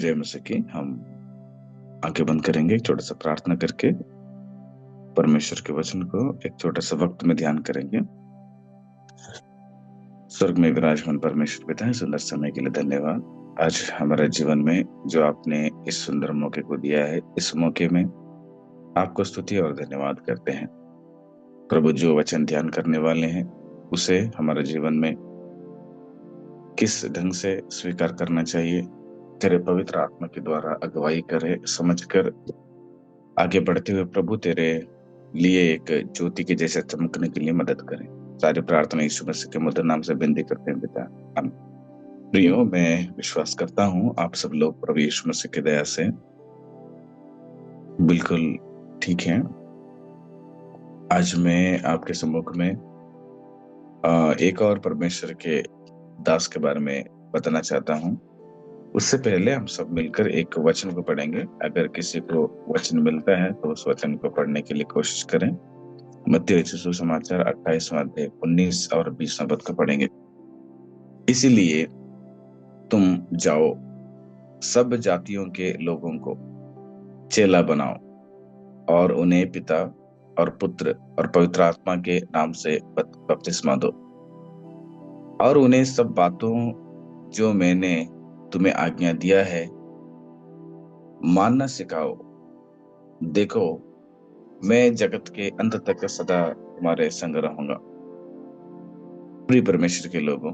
जय मसीह की। हम आंखें बंद करेंगे, एक छोटा सा प्रार्थना करके परमेश्वर के वचन को एक छोटा सा वक्त में ध्यान करेंगे। स्वर्ग में विराजमान परमेश्वर पिता है, सुंदर समय के लिए धन्यवाद। आज हमारे जीवन में जो आपने इस सुंदर मौके को दिया है, इस मौके में आपको स्तुति और धन्यवाद करते हैं। प्रभु, जो वचन ध्यान करने वाले हैं उसे हमारे जीवन में किस ढंग से स्वीकार करना चाहिए, तेरे पवित्र आत्मा के द्वारा अगुवाई करे, समझकर आगे बढ़ते हुए प्रभु तेरे लिए एक ज्योति के जैसे चमकने के लिए मदद करें। सारी प्रार्थना यीशु मसीह के मधुर नाम से विनती करते हैं पिता, आमीन। प्रियो, मैं विश्वास करता हूँ आप सब लोग प्रभु यीशु मसीह की दया से बिल्कुल ठीक हैं। आज मैं आपके सम्मुख में एक और परमेश्वर के दास के बारे में बताना चाहता हूँ। उससे पहले हम सब मिलकर एक वचन को पढ़ेंगे। अगर किसी को वचन मिलता है तो उस वचन को पढ़ने के लिए कोशिश करें। मत्ती रचित सुसमाचार 28वां अध्याय 19 और 20वां पद को पढ़ेंगे। इसीलिए तुम जाओ, सब जातियों के लोगों को चेला बनाओ और उन्हें पिता और पुत्र और पवित्र आत्मा के नाम से बपतिस्मा दो, और उन्हें सब बातों जो मैंने तुम्हें आज्ञा दिया है मानना सिखाओ। देखो, मैं जगत के अंत तक सदा तुम्हारे संग रहूंगा। प्रिय परमेश्वर के लोगों,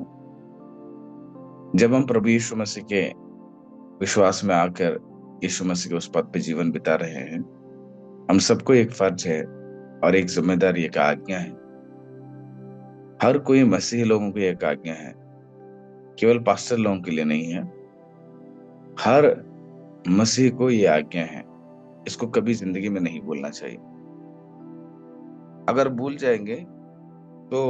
जब हम प्रभु यीशु मसीह के विश्वास में आकर यीशु मसीह के उस पद पे जीवन बिता रहे हैं, हम सबको एक फर्ज है और एक जिम्मेदारी, एक आज्ञा है। हर कोई मसीही लोगों की एक आज्ञा है, केवल पास्टर लोगों के लिए नहीं है। हर मसीह को ये आज्ञा है, इसको कभी जिंदगी में नहीं भूलना चाहिए। अगर भूल जाएंगे तो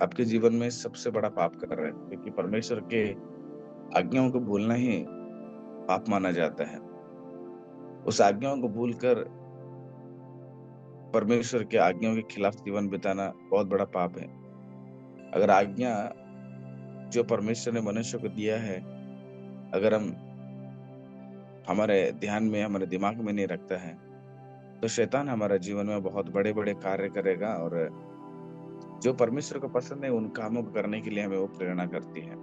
आपके जीवन में सबसे बड़ा पाप कर रहे हैं, क्योंकि परमेश्वर के आज्ञाओं को भूलना ही पाप माना जाता है। उस आज्ञाओं को भूलकर परमेश्वर के आज्ञाओं के खिलाफ जीवन बिताना बहुत बड़ा पाप है। अगर आज्ञा जो परमेश्वर ने मनुष्य को दिया है, अगर हम हमारे ध्यान में, हमारे दिमाग में नहीं रखता है, तो शैतान हमारे जीवन में बहुत बड़े बड़े कार्य करेगा, और जो परमेश्वर को पसंद है उन कामों को करने के लिए हमें वो प्रेरणा करती है।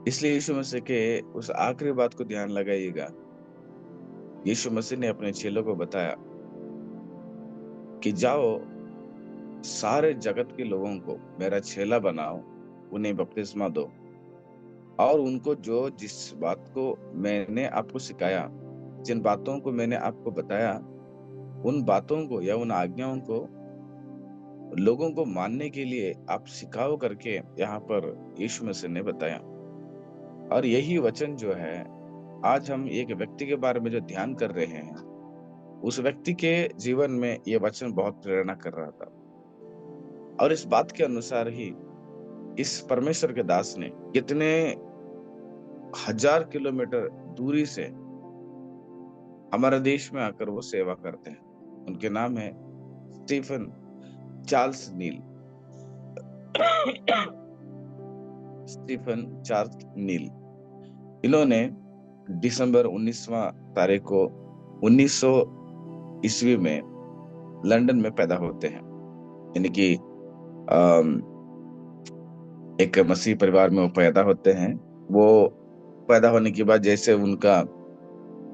इसलिए यीशु मसीह के उस आखिरी बात को ध्यान लगाइएगा। यीशु मसीह ने अपने चेलों को बताया कि जाओ, सारे जगत के लोगों को मेरा चेला बनाओ, उन्हें बपतिस्मा दो, और उनको जो जिस बात को मैंने आपको सिखाया, जिन बातों को मैंने आपको बताया, उन बातों को या उन आज्ञाओं को लोगों को मानने के लिए आप सिखाओ करके यहाँ पर यीशु मसीह ने बताया। और यही वचन जो है, आज हम एक व्यक्ति के बारे में जो ध्यान कर रहे हैं, उस व्यक्ति के जीवन में यह वचन बहुत प्रेरणा कर रहा था। और इस बात के अनुसार ही इस परमेश्वर के दास ने कितने 1000 किलोमीटर दूरी से हमारे देश में आकर वो सेवा करते हैं। उनके नाम है स्टीफन चार्ल्स नील। स्टीफन चार्ल्स नील, इन्होंने दिसंबर 19वां तारीख को 1900 ईस्वी में लंदन में पैदा होते हैं। यानी कि एक मसीह परिवार में वो पैदा होते हैं। वो पैदा होने के बाद जैसे उनका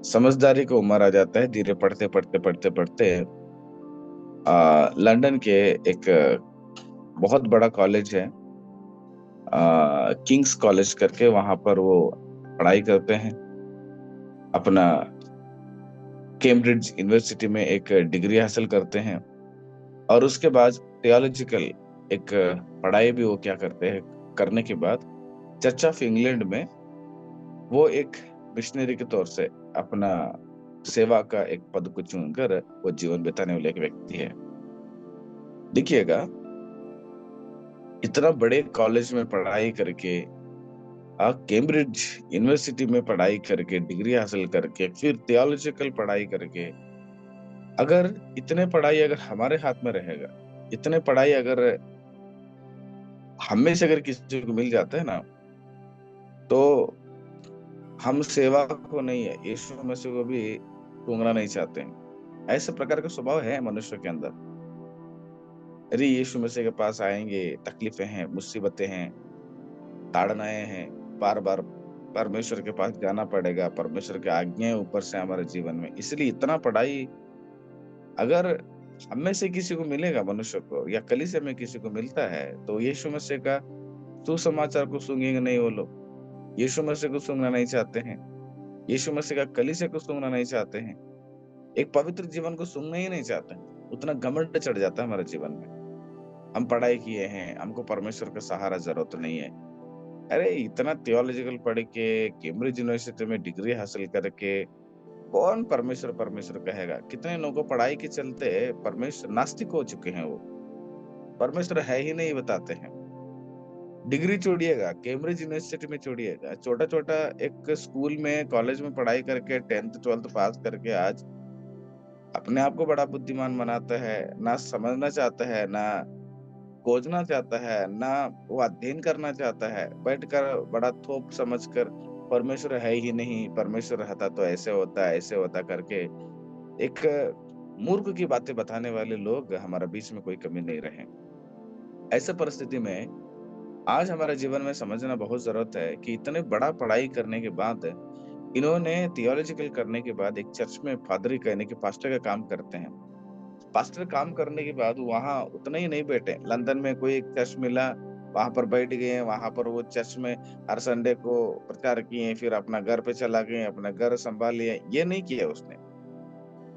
समझदारी का उम्र आ जाता है, धीरे पढ़ते पढ़ते पढ़ते पढ़ते लंदन के एक बहुत बड़ा कॉलेज है, किंग्स कॉलेज करके, वहां पर वो पढ़ाई करते हैं। अपना कैम्ब्रिज यूनिवर्सिटी में एक डिग्री हासिल करते हैं, और उसके बाद थियोलॉजिकल एक पढ़ाई भी वो क्या करते हैं। करने के बाद चर्च ऑफ इंग्लैंड में वो एक मिशनरी के तौर से अपना सेवा का एक पद को चुनकर वो जीवन बिताने वाले एक व्यक्ति है। देखिएगा, इतना बड़े कॉलेज में पढ़ाई करके, कैम्ब्रिज यूनिवर्सिटी में पढ़ाई करके, डिग्री हासिल करके, फिर थियोलॉजिकल पढ़ाई करके, अगर इतने पढ़ाई अगर हमारे हाथ में रहेगा, इतने पढ़ाई अगर हमें से अगर किसी को मिल जाता है ना, तो हम सेवा को नहीं है, यीशु मसीह को भी सूंघना नहीं चाहते हैं। ऐसे प्रकार का स्वभाव है मनुष्य के अंदर। यदि यीशु मसीह के पास आएंगे, तकलीफें हैं, मुसीबतें हैं, ताड़नाएं हैं, बार बार परमेश्वर के पास जाना पड़ेगा, परमेश्वर की आज्ञाएं ऊपर से हमारे जीवन में। इसलिए इतना पढ़ाई अगर हम में से किसी को मिलेगा, मनुष्य को या कलीसिया में किसी को मिलता है, तो यीशु मसीह का सुसमाचार को सूंघेंगे नहीं वो लोग। यीशु मसीह को सूंघना नहीं चाहते हैं, यीशु मसीह का कलीसिया को सूंघना नहीं चाहते हैं, एक पवित्र जीवन को सूंघना ही नहीं चाहते हैं। उतना घमंड चढ़ जाता है हमारे जीवन में। हम पढ़ाई किए हैं, हमको परमेश्वर का सहारा जरूरत नहीं है। अरे इतना थियोलॉजिकल पढ़ के, कैम्ब्रिज यूनिवर्सिटी में डिग्री हासिल करके कौन परमेश्वर परमेश्वर कहेगा? कितने लोगों को पढ़ाई के चलते परमेश्वर नास्तिक हो चुके हैं, वो परमेश्वर है ही नहीं बताते हैं। डिग्री छोड़िएगा, कैम्ब्रिज यूनिवर्सिटी में छोड़िएगा, छोटा छोटा एक स्कूल में, कॉलेज में पढ़ाई करके 10th 12th पास करके आज अपने आप को बड़ा बुद्धिमान बनाता है, ना समझना चाहता है, ना खोजना चाहता है, ना वो अध्ययन करना चाहता है, बैठकर बड़ा थोप समझकर परमेश्वर है ही नहीं, परमेश्वर रहता तो ऐसे होता ऐसे होता करके एक मूर्ख की बातें बताने वाले लोग हमारे बीच में कोई कमी नहीं रहे। ऐसे परिस्थिति में आज हमारे जीवन में समझना बहुत जरूरत है कि इतने बड़ा पढ़ाई करने के बाद इन्होंने थियोलॉजिकल करने के बाद एक चर्च में फादरी कहने के पास्टर का काम करते हैं। पास्टर काम करने के बाद वहां उतना ही नहीं बैठे, लंदन में कोई एक चर्च मिला, वहां पर बैठ गए, वहां पर वो चर्च में हर संडे को प्रचार किए, फिर अपना घर पे चला गए, अपना घर संभाल लिया। ये नहीं किया उसने।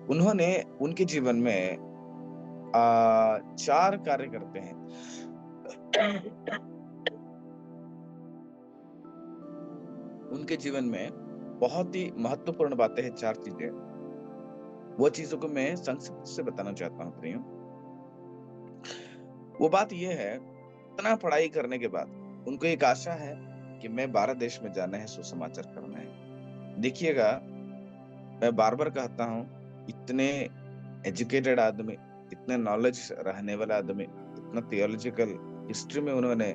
उन्होंने उनके जीवन में 4 कार्य करते हैं। उनके जीवन में बहुत ही महत्वपूर्ण बातें हैं, 4 चीजें। वो चीजों को मैं संक्षिप्त से बताना चाहता हूँ प्रियो। वो बात ये है, इतना पढ़ाई करने के बाद उनको एक आशा है कि मैं भारत देश में जाना है, सुसमाचार करना है। देखिएगा, मैं बार बार कहता हूँ, इतने एजुकेटेड आदमी, इतने नॉलेज रहने वाला आदमी, इतना थियोलॉजिकल हिस्ट्री में उन्होंने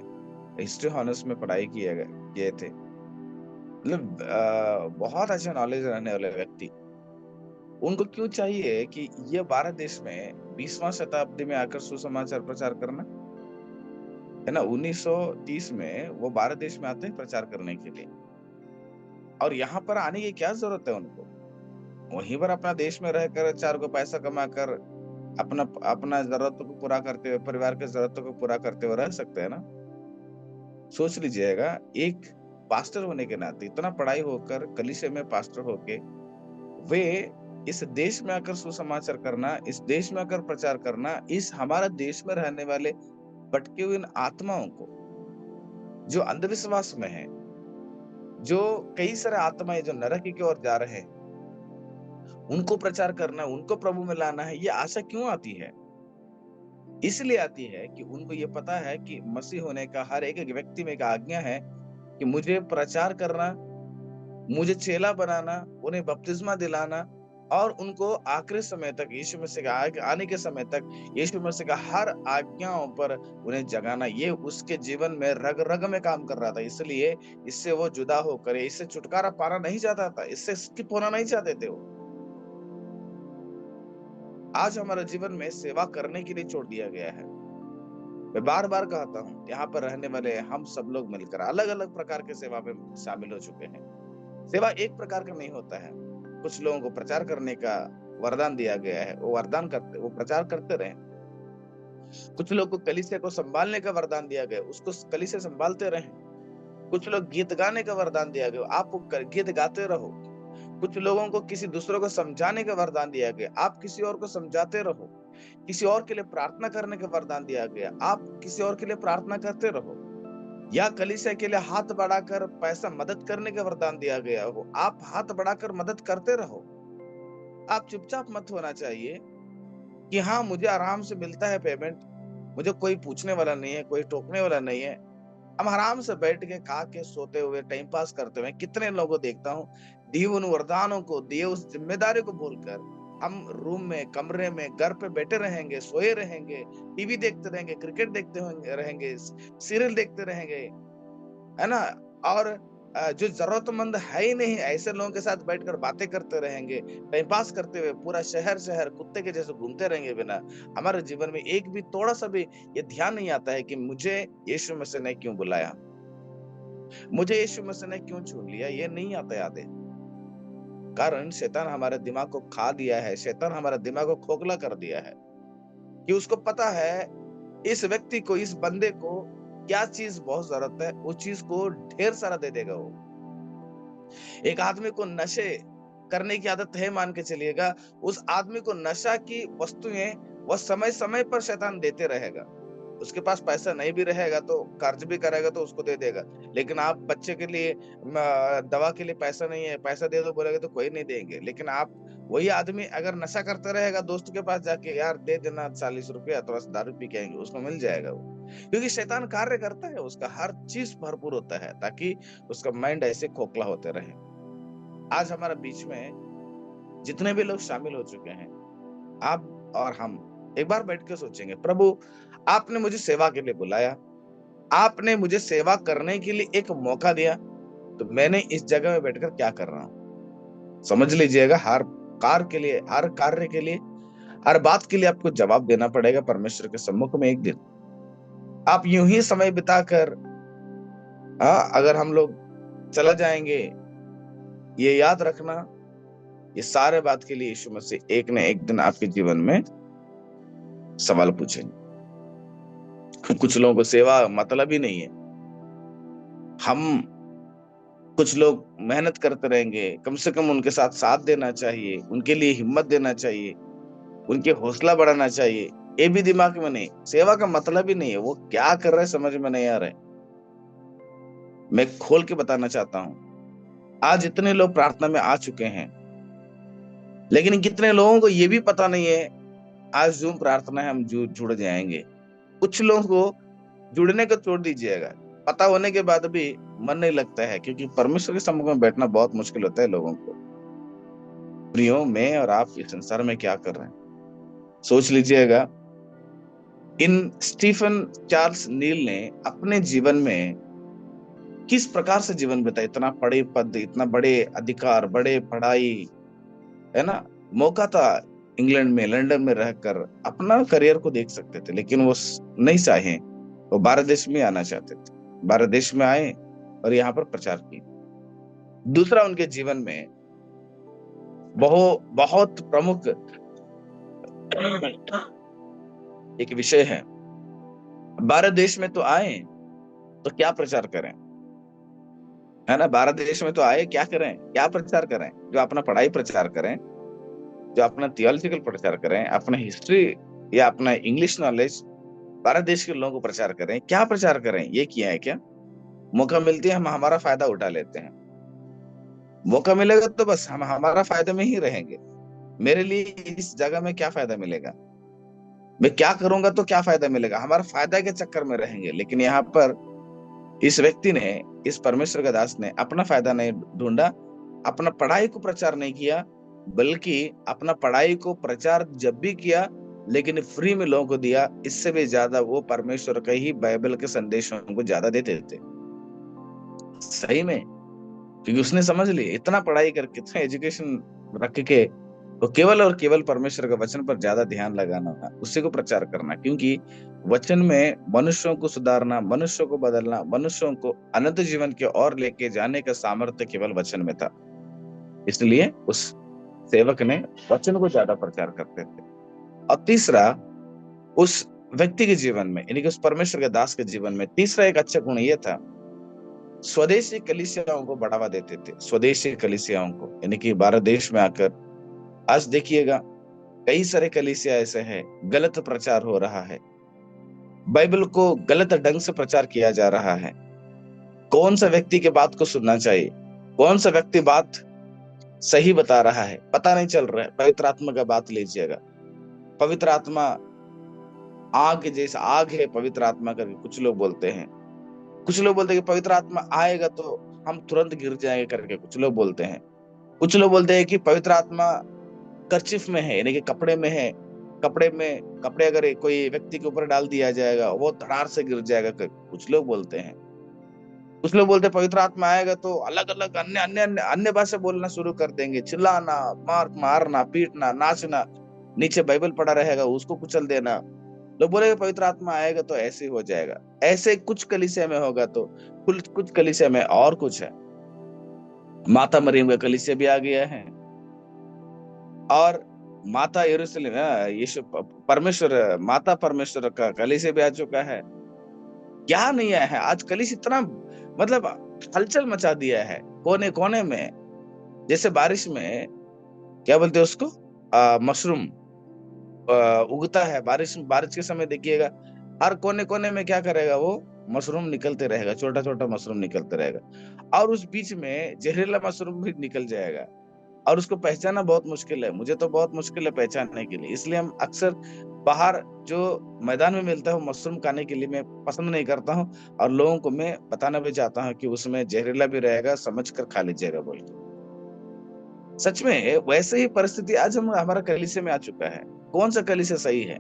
हिस्ट्री ऑनर्स में पढ़ाई किए थे, मतलब बहुत अच्छा नॉलेज रहने वाले व्यक्ति, उनको क्यों चाहिए कि ये भारत देश में 20वां शताब्दी में आकर सुसमाचार प्रचार करना? है ना, 1930 में वो भारत देश में आते हैं प्रचार करने के लिए, और यहाँ पर आने की क्या जरूरत है उनको? वहीं पर अपना देश में रहकर 4 को पैसा कमाकर अपना अपना जरूरतों को पूरा करते हुए, परिवार के जरूरतों को पूरा करते हुए रह सकते हैं ना। सोच लीजिएगा, एक पास्टर होने के नाते, इतना पढ़ाई होकर कलीसिया में पास्टर होके वे इस देश में आकर सुसमाचार करना, इस देश में आकर प्रचार करना, इस हमारा देश में रहने वाले भटके हुए इन आत्माओं को, जो अंधविश्वास में है, जो कई सारे आत्माएं जो नरक की ओर जा रहे हैं, उनको प्रचार करना, उनको प्रभु में लाना है। ये आशा क्यों आती है? इसलिए आती है कि उनको ये पता है कि मसीह होने का हर एक एक व्यक्ति में एक आज्ञा है कि मुझे प्रचार करना, मुझे चेला बनाना, उन्हें बपतिस्मा दिलाना, और उनको आखिरी समय तक, यीशु मसीह के आने के समय तक यीशु मसीह का हर आज्ञाओं पर उन्हें जगाना। ये उसके जीवन में रग रग में काम कर रहा था। इसलिए इससे वो जुदा होकर, इससे छुटकारा पाना नहीं चाहता था, इससे स्किप होना नहीं चाहते थे वो। आज हमारे जीवन में सेवा करने के लिए छोड़ दिया गया है। मैं बार बार कहता हूँ, यहाँ पर रहने वाले हम सब लोग मिलकर अलग अलग प्रकार के सेवा में शामिल हो चुके हैं। सेवा एक प्रकार का नहीं होता है। कुछ लोगों को प्रचार करने का वरदान दिया गया है, वो वरदान करते, वो प्रचार करते रहे। कुछ लोग को कलीसिया को संभालने का वरदान दिया गया, उसको कलीसिया संभालते रहे। कुछ लोग गीत गाने का वरदान दिया गया, आप गीत गाते रहो। कुछ लोगों को किसी दूसरों को समझाने का वरदान दिया गया, आप किसी और को समझाते रहो। किसी और के लिए प्रार्थना करने का वरदान दिया गया, आप किसी और के लिए प्रार्थना करते रहो। या कलीसिया के लिए हाथ बढ़ाकर पैसा मदद करने का वरदान दिया गया हो, आप हाथ बढ़ाकर मदद करते रहो। आप चुपचाप मत होना चाहिए कि हाँ मुझे आराम से मिलता है पेमेंट, मुझे कोई पूछने वाला नहीं है, कोई टोकने वाला नहीं है। हम आराम से बैठ के खा के सोते हुए टाइम पास करते हुए कितने लोगों को देखता हूँ, दिए उन वरदानों को, दिए उस जिम्मेदारी को भूलकर हम रूम में, कमरे में, घर पे बैठे रहेंगे, सोए रहेंगे, टीवी देखते रहेंगे, क्रिकेट देखते रहेंगे, सीरियल देखते रहेंगे, है ना, और जो जरूरतमंद है ही नहीं, ऐसे लोगों के साथ बैठकर बातें करते रहेंगे, टाइम पास करते हुए पूरा शहर शहर कुत्ते के जैसे घूमते रहेंगे बिना, हमारे जीवन में एक भी थोड़ा सा भी ये ध्यान नहीं आता है कि मुझे यीशु मसीह ने क्यों बुलाया, मुझे यीशु मसीह ने क्यों चुन लिया, ये नहीं आता याद है। कारण शैतान हमारे दिमाग को खा दिया है, शैतान हमारे दिमाग को खोखला कर दिया है कि उसको पता है इस व्यक्ति को, इस बंदे को क्या चीज बहुत जरूरत है, उस चीज को ढेर सारा दे देगा वो। एक आदमी को नशे करने की आदत है मान के चलिएगा, उस आदमी को नशा की वस्तुएं वह समय समय पर शैतान देते रहेगा। उसके पास पैसा नहीं भी रहेगा तो कर्ज भी करेगा तो उसको दे देगा। लेकिन आप बच्चे के लिए दवा के लिए पैसा नहीं है, पैसा दे दो बोलेगा तो कोई नहीं देंगे। लेकिन आप वही आदमी अगर नशा करते रहेगा, दोस्त के पास जाके यार दे देना 40 रुपया, थोड़ा सा दारू पी के आएंगे, उसको मिल जाएगा वो। क्योंकि शैतान कार्य करता है, उसका हर चीज भरपूर होता है ताकि उसका माइंड ऐसे खोखला होते रहे। आज हमारे बीच में जितने भी लोग शामिल हो चुके हैं, आप और हम एक बार बैठ के सोचेंगे, प्रभु आपने मुझे सेवा के लिए बुलाया, आपने मुझे सेवा करने के लिए एक मौका दिया, तो मैंने इस जगह में बैठकर क्या कर रहा हूं। समझ लीजिएगा, हर कार्य के लिए, हर कार्य के लिए, हर बात के लिए आपको जवाब देना पड़ेगा परमेश्वर के सम्मुख में एक दिन। आप यूं ही समय बिताकर अगर हम लोग चला जाएंगे, ये याद रखना, ये सारे बात के लिए यीशु मसीह एक न एक दिन आपके जीवन में सवाल पूछेंगे। कुछ लोगों को सेवा मतलब ही नहीं है। हम कुछ लोग मेहनत करते रहेंगे, कम से कम उनके साथ साथ देना चाहिए, उनके लिए हिम्मत देना चाहिए, उनके हौसला बढ़ाना चाहिए, ये भी दिमाग में नहीं। सेवा का मतलब ही नहीं है, वो क्या कर रहे हैं समझ में नहीं आ रहा है। मैं खोल के बताना चाहता हूं, आज इतने लोग प्रार्थना में आ चुके हैं, लेकिन कितने लोगों को ये भी पता नहीं है आज जूम प्रार्थना है, हम जुड़ जाएंगे। कुछ लोगों को जुड़ने को छोड़ दीजिएगा, पता होने के बाद भी मन नहीं लगता है, क्योंकि परमेश्वर के सम्मुख में बैठना बहुत मुश्किल होता है लोगों को। प्रियो, मैं और आप इस संसार में क्या कर रहे हैं सोच लीजिएगा। इन स्टीफन चार्ल्स नील ने अपने जीवन में किस प्रकार से जीवन बिताया, इतना बड़े पद, इतना बड़े अधिकार, बड़े पढ़ाई, है ना, मौका था इंग्लैंड में, लंदन में रहकर अपना करियर को देख सकते थे, लेकिन वो नहीं चाहे, वो भारत देश में आना चाहते थे। भारत देश में आए और यहाँ पर प्रचार किया। दूसरा, उनके जीवन में बहुत प्रमुख एक विषय है, भारत देश में तो आए तो क्या प्रचार करें, है ना। भारत देश में तो आए, क्या करें, क्या प्रचार करें। जो अपना पढ़ाई प्रचार करें, जो अपना थियोलॉजिकल प्रचार करें, अपना हिस्ट्री या अपना इंग्लिश नॉलेज भारत देश के लोगों को प्रचार करें। क्या प्रचार करें, ये किया है क्या। मौका मिलती है हम हमारा फायदा उठा लेते हैं। मौका मिलेगा तो बस हम हमारा फायदे में ही रहेंगे। मेरे लिए इस जगह में क्या फायदा मिलेगा, मैं क्या करूंगा तो क्या फायदा मिलेगा, हमारा फायदा के चक्कर में रहेंगे। लेकिन यहाँ पर इस व्यक्ति ने, इस परमेश्वर का दास ने अपना फायदा नहीं ढूंढा, अपना पढ़ाई को प्रचार नहीं किया, बल्कि अपना पढ़ाई को प्रचार जब भी किया लेकिन फ्री में लोगों को दिया। इससे भी ज्यादा वो परमेश्वर का ही बाइबल के संदेशों को ज्यादा देते थे, सही में। क्योंकि उसने समझ लिया, इतना पढ़ाई करके, इतना एजुकेशन रख के तो केवल और केवल परमेश्वर के वचन पर ज्यादा ध्यान लगाना, उसी को प्रचार करना। क्योंकि वचन में मनुष्यों को सुधारना, मनुष्यों को बदलना, मनुष्यों को अनंत जीवन की ओर लेके जाने का सामर्थ्य केवल वचन में था। इसलिए उस सेवक ने वचन को ज्यादा प्रचार करते थे। और तीसरा, उस व्यक्ति के जीवन में, यानी कि उस परमेश्वर के दास के जीवन में तीसरा एक अच्छा गुण यह था, स्वदेशी कलीसियाओं को बढ़ावा देते थे। स्वदेशी कलीसियाओं को, यानी कि भारत देश में आकर आज देखिएगा कई सारे कलीसिया ऐसे हैं, गलत प्रचार हो रहा है, बाइबल को गलत ढंग से प्रचार किया जा रहा है। कौन सा व्यक्ति के बात को सुनना चाहिए, कौन सा व्यक्ति बात सही बता रहा है, पता नहीं चल रहा है। पवित्र आत्मा का बात लीजिएगा, पवित्र आत्मा आग जैसा, आग है पवित्र आत्मा करके कुछ लोग बोलते हैं। कुछ लोग बोलते हैं कि पवित्र आत्मा आएगा तो हम तुरंत गिर जाएंगे करके कुछ लोग बोलते हैं। कुछ लोग बोलते हैं कि पवित्र आत्मा कर्चिफ में है, यानी कि कपड़े में है, कपड़े अगर कोई व्यक्ति के ऊपर डाल दिया जाएगा वो धड़ार से गिर जाएगा, कुछ लोग बोलते हैं। कुछ लोग बोलते पवित्र आत्मा आएगा तो अलग अलग अन्य अन्य अन्य अन्य भाषा बोलना शुरू कर देंगे, चिल्लाना, मारना, पीटना, नाचना, नीचे बाइबल पड़ा रहेगा उसको कुचल देना। लोग बोलेंगे पवित्र आत्मा आएगा तो ऐसे ही हो जाएगा। ऐसे कुछ कलीसिया में होगा तो कुछ कुछ कलीसिया में और कुछ है। माता मरियम का कलीसिया भी आ गया है, और माता यरूशलेम यीशु परमेश्वर, माता परमेश्वर का कलीसिया भी आ चुका है। क्या नहीं आया है आज? कलीसिया इतना मतलब हलचल मचा दिया है कोने कोने में। जैसे बारिश में क्या बोलते हैं उसको, मशरूम उगता है बारिश में। बारिश के समय देखिएगा हर कोने कोने में क्या करेगा वो, मशरूम निकलते रहेगा, छोटा छोटा मशरूम निकलते रहेगा, और उस बीच में जहरीला मशरूम भी निकल जाएगा, और उसको पहचानना बहुत मुश्किल है। मुझे तो बहुत मुश्किल है पहचानने के लिए, इसलिए हम अक्सर बाहर जो मैदान में मिलता है वो मशरूम खाने के लिए मैं पसंद नहीं करता हूँ, और लोगों को मैं बताना भी चाहता हूँ कि उसमें जहरीला भी रहेगा, समझ कर खा लीजिएगा बोल के। सच में वैसे ही परिस्थिति आज हम हमारा कलीसिया में आ चुका है। कौन सा कलीसिया सही है?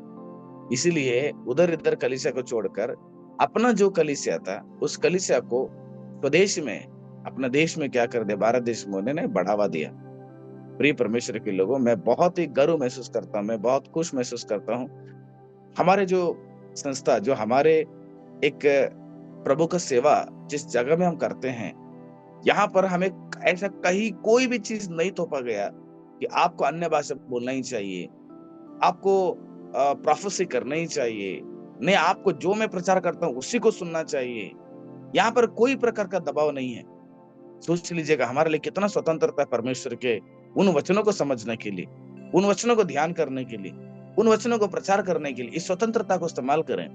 इसीलिए उधर इधर कलीसिया को छोड़कर अपना जो कलीसिया था उस कलीसिया को स्वदेश में, अपना देश में क्या कर दिया, भारत देश में उन्होंने बढ़ावा दिया। प्रिय परमेश्वर के लोगों, मैं बहुत ही गर्व महसूस करता हूँ, मैं बहुत खुश महसूस करता हूँ। हमारे जो संस्था, जो हमारे एक प्रभु का सेवा जिस जगह में हम करते हैं, यहाँ पर हमें ऐसा कहीं कोई भी चीज नहीं थोपा गया कि आपको अन्य भाषा बोलना ही चाहिए, आपको प्रोफेसी करना ही चाहिए, नहीं आपको जो मैं प्रचार करता हूँ उसी को सुनना चाहिए। यहाँ पर कोई प्रकार का दबाव नहीं है। सोच लीजिएगा हमारे लिए कितना स्वतंत्रता है परमेश्वर के उन वचनों को समझने के लिए, उन वचनों को ध्यान करने के लिए, उन वचनों को प्रचार करने के लिए। इस स्वतंत्रता को इस्तेमाल करें।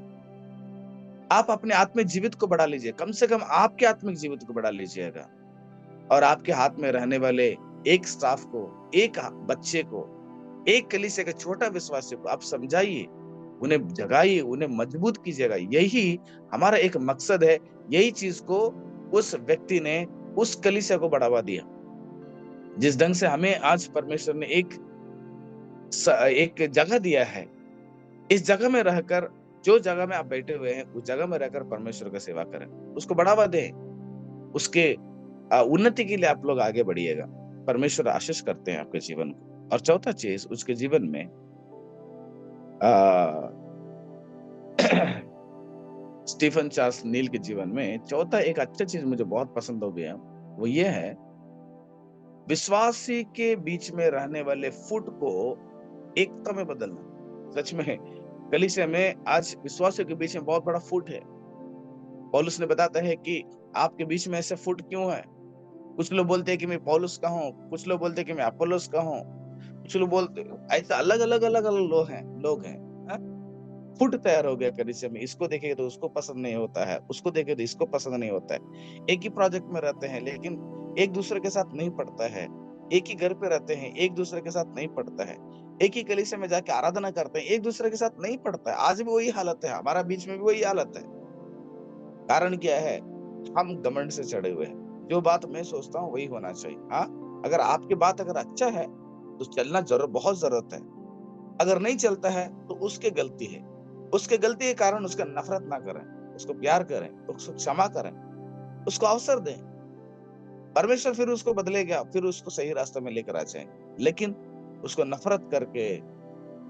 आप अपने आत्मिक जीवित को बढ़ा लीजिए, कम से कम आपके आत्मिक जीवित को बढ़ा लीजिएगा। और आपके हाथ में रहने वाले एक स्टाफ को, एक बच्चे को, एक कलीसिया के छोटा विश्वासी को आप समझाइए, उन्हें जगाइए, उन्हें मजबूत कीजिएगा। यही हमारा एक मकसद है। यही चीज को उस व्यक्ति ने उस कलीसिया को बढ़ावा दिया। जिस ढंग से हमें आज परमेश्वर ने एक जगह दिया है, इस जगह में रहकर, जो जगह में आप बैठे हुए हैं उस जगह में रहकर परमेश्वर का सेवा करें, उसको बढ़ावा दें, उसके उन्नति के लिए आप लोग आगे बढ़िएगा। परमेश्वर आशीष करते हैं आपके जीवन को। और चौथा चीज उसके जीवन में स्टीफन चार्ल्स नील के जीवन में चौथा एक अच्छा चीज मुझे बहुत पसंद हो गया, वो ये है विश्वासी के बीच में रहने वाले फुट को एकता में बदलना। सच में कलीसिया में आज विश्वासियों के बीच में बहुत बड़ा फुट है। पौलुस ने बताता है कि आपके बीच में ऐसे फुट क्यों है। कुछ लोग बोलते हैं कि मैं पौलुस का हूँ, कुछ लोग बोलते हैं कि मैं अपोलोस का हूँ, कुछ लोग बोलते ऐसा अलग अलग अलग अलग लोग हैं। हाँ? फुट तैयार हो गया कलीसिया में। इसको देखेंगे तो उसको पसंद नहीं होता है, उसको देखेंगे तो इसको पसंद नहीं होता है। एक ही प्रोजेक्ट में रहते हैं लेकिन एक दूसरे के साथ नहीं पड़ता है। एक ही घर पे रहते हैं, एक दूसरे के साथ नहीं पड़ता है। एक ही कलीसिया में जाके आराधना करते हैं, एक दूसरे के साथ नहीं पड़ता है। आज भी वही हालत है, हमारा बीच में भी वही हालत है। कारण क्या है? हम घमंड से चढ़े हुए हैं। जो बात मैं सोचता हूँ वही होना चाहिए। हाँ, अगर आपकी बात अगर अच्छा है तो चलना बहुत जरूरत है। अगर नहीं चलता है तो उसकी गलती है। उसके गलती के कारण उसका नफरत ना करें, उसको प्यार करें, उसको क्षमा करें, उसको अवसर दें। परमेश्वर फिर उसको बदलेगा, फिर उसको सही रास्ते में लेकर आ जाएंगे। लेकिन उसको नफरत करके,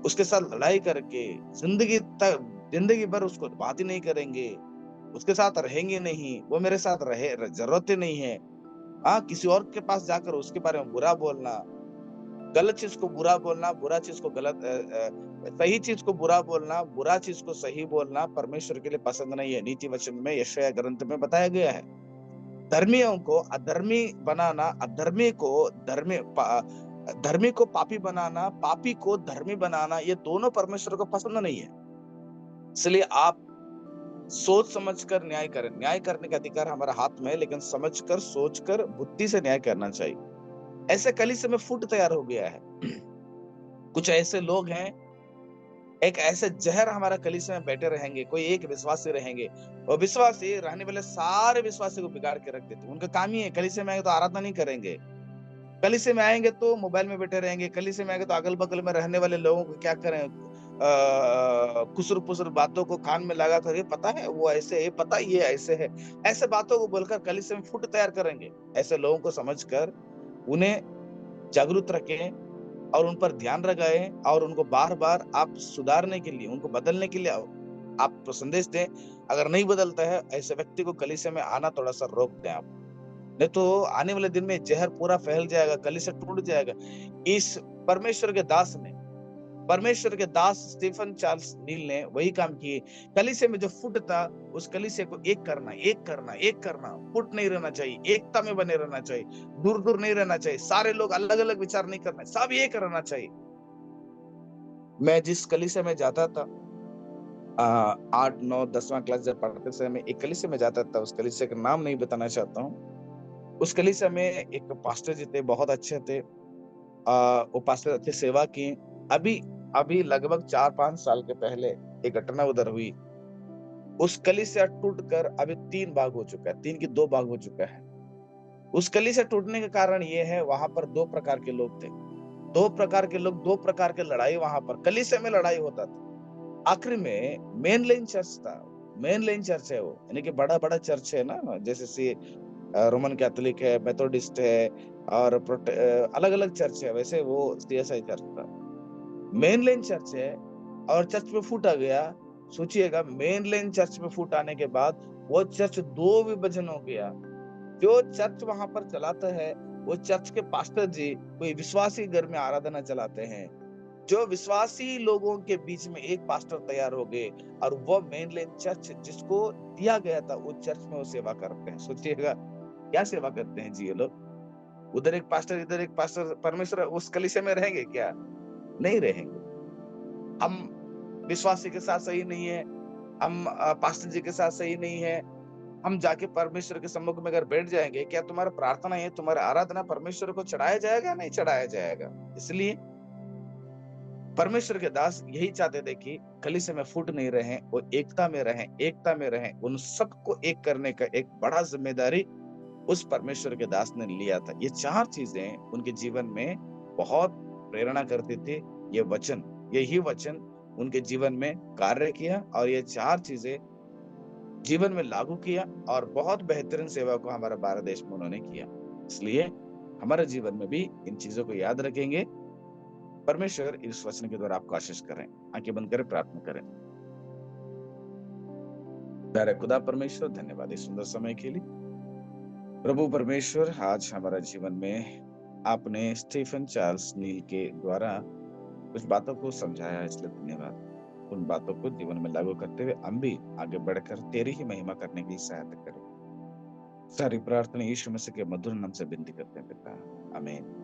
उसके साथ लड़ाई करके जिंदगी भर उसको बात ही नहीं करेंगे, उसके साथ रहेंगे नहीं, वो मेरे साथ रहे, जरूरत ही नहीं है। हाँ, किसी और के पास जाकर उसके बारे में बुरा बोलना, गलत चीज को बुरा बोलना, बुरा चीज को गलत, सही चीज को बुरा बोलना, बुरा चीज को सही बोलना परमेश्वर के लिए पसंद नहीं है। नीति वचन में, यशायाह ग्रंथ में बताया गया है। धर्मियों को अधर्मी बनाना, धर्मी को पापी बनाना, पापी को धर्मी बनाना, ये दोनों परमेश्वर को पसंद नहीं है। इसलिए आप सोच समझकर न्याय करें। न्याय करने का अधिकार हमारे हाथ में है, लेकिन समझकर, सोचकर, बुद्धि से न्याय करना चाहिए। ऐसे कलीसिया में फुट तैयार हो गया है। कुछ ऐसे लोग हैं, एक ऐसे जहर हमारा कलीसिया में बैठे रहेंगे। कोई एक विश्वासी रहेंगे और विश्वासी रहने वाले सारे विश्वासी को बिगाड़ के रख देते। उनका काम ही है, कलीसिया में आएंगे तो आराधना नहीं करेंगे, कलीसिया में आएंगे तो मोबाइल में बैठे रहेंगे, कलीसिया में आएंगे तो अगल बगल में रहने वाले लोगों को क्या करें, खुसर पुसर बातों को कान में लगा कर, ये पता है वो ऐसे है, पता है ये ऐसे है, ऐसे बातों को बोलकर कलीसिया में फुट तैयार करेंगे। ऐसे लोगों को समझकर उन्हें जागरूक रखें और उन पर ध्यान लगाएं और उनको बार बार आप सुधारने के लिए, उनको बदलने के लिए आप संदेश दें। अगर नहीं बदलता है, ऐसे व्यक्ति को कलीसिया में आना थोड़ा सा रोक दें आप, नहीं तो आने वाले दिन में जहर पूरा फैल जाएगा, कलीसिया टूट जाएगा। इस परमेश्वर के दास स्टीफन चार्ल्स नील ने वही काम किए। कलीसिया में जो फुट था, उस कलीसिया को एक करना, फुट नहीं रहना चाहिए, एकता में बने रहना चाहिए, दूर दूर नहीं रहना चाहिए, सारे लोग अलग अलग विचार नहीं करना, सब एक रहना चाहिए। मैं जिस कलीसिया में जाता था, 8, 9, 10वां क्लास जब पढ़ते समय मैं एक कलीसिया में जाता था, उस कलीसिया का नाम नहीं बताना चाहता हूँ। उस कलीसिया में एक पास्टर जी थे, बहुत अच्छे थे। वो पास्टर अच्छी सेवा की। अभी अभी लगभग 4-5 साल के पहले एक घटना उधर हुई। उस कलीसिया टूटकर अभी 3 भाग हो चुका है, 3 की 2 भाग हो चुका है। उस कलीसिया टूटने का कारण ये है, वहां पर 2 प्रकार के लोग थे, 2 प्रकार के लोग, 2 प्रकार के लड़ाई, वहां पर कलीसिया में लड़ाई होता था। आखिर में मेन लाइन चर्च था, मेन लाइन चर्च है वो, यानी कि बड़ा बड़ा चर्च है ना, जैसे रोमन कैथोलिक है, मेथोडिस्ट है और अलग अलग चर्च है, वैसे वो सीएसआई चर्च था। मेन लाइन चर्च है और चर्च में फूट आ गया। सोचिएगा, मेन लाइन चर्च में फूट आने के बाद वो चर्च 2 विभाजन हो गया। जो चर्च वहां पर चलाता है, वो चर्च के पास्टर जी कोई विश्वासी घर में आराधना चलाते हैं। जो विश्वासी लोगों के बीच में एक पास्टर तैयार हो गए और वो मेन लाइन चर्च जिसको दिया गया था, वो चर्च में वो सेवा करते हैं। सोचिएगा क्या सेवा करते हैं जी ये लोग। उधर एक पास्टर, इधर एक पास्टर, परमेश्वर उस कलीसिया में रहेंगे क्या? नहीं रहेंगे। हम विश्वासी के साथ सही नहीं है, हम पास्टर जी के साथ सही नहीं है, हम जाके परमेश्वर के सम्मुख में अगर बैठ जाएंगे, क्या तुम्हारा प्रार्थना है, तुम्हारा आराधना परमेश्वर को चढ़ाया जाएगा? नहीं चढ़ाया जाएगा। इसलिए परमेश्वर के दास यही चाहते थे कि कलीसिया में फूट नहीं रहे, वो एकता में रहें, एकता में रहें। उन सबको एक करने का एक बड़ा जिम्मेदारी उस परमेश्वर के दास ने लिया था। ये 4 चीजें उनके जीवन में बहुत प्रेरणा करती थी। यही वचन उनके जीवन में कार्य किया और ये 4 चीजें जीवन में लागू किया और बहुत बेहतरीन सेवा को हमारे भारत देश में उन्होंने किया। इसलिए हमारे जीवन में भी इन चीजों को याद रखेंगे। परमेश्वर इस वचन के द्वारा आपको आशीष करें। आंखें बंद करें, प्रार्थना करें। प्यारे खुदा परमेश्वर, धन्यवाद इस सुंदर समय के लिए। प्रभु परमेश्वर, आज हमारा जीवन में आपने स्टीफन चार्ल्स नील के द्वारा कुछ बातों को समझाया, इसलिए धन्यवाद। उन बातों को जीवन में लागू करते हुए हम भी आगे बढ़कर तेरी ही महिमा करने की सहायता करें। सारी प्रार्थना यीशु मसीह के मधुर नाम से विनती करते हैं पिता, आमीन।